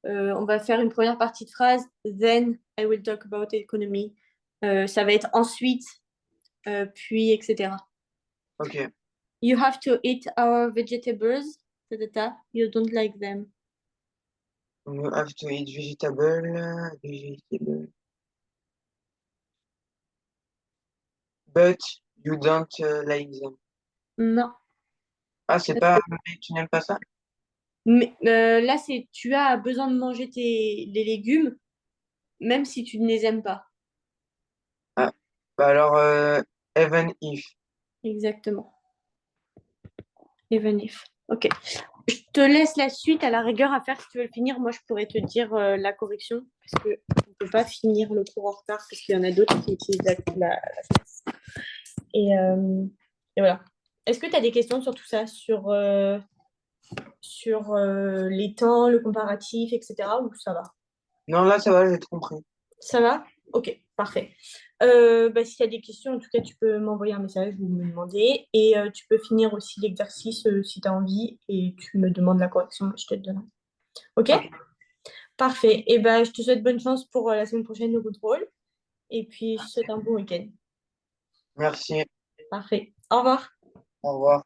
on va faire une première partie de phrase, then I will talk about economy. Ça va être ensuite, puis, etc. Ok. You have to eat our vegetables. Ta, ta, ta. You don't like them. You have to eat vegetable, but you don't like them. Non. Ah c'est pas, mais tu n'aimes pas ça? Mais là, c'est tu as besoin de manger les légumes, même si tu ne les aimes pas. Ah, bah alors, even if. Exactement. Even if. Ok. Je te laisse la suite à la rigueur à faire si tu veux le finir. Moi, je pourrais te dire la correction parce que on peut pas finir le cours en retard parce qu'il y en a d'autres qui utilisent la classe. Et voilà. Est-ce que tu as des questions sur tout ça, sur les temps, le comparatif, etc. ou ça va? Non, là, ça va, j'ai tout compris. Ça va? Ok, parfait. Bah, si tu as des questions, en tout cas, tu peux m'envoyer un message ou me demander. Et tu peux finir aussi l'exercice si tu as envie et tu me demandes la correction, je te le donne. Ok? Ok, Parfait. Et ben, je te souhaite bonne chance pour la semaine prochaine de contrôle. Et puis, je te souhaite un bon week-end. merci. Parfait. Au revoir. Au revoir.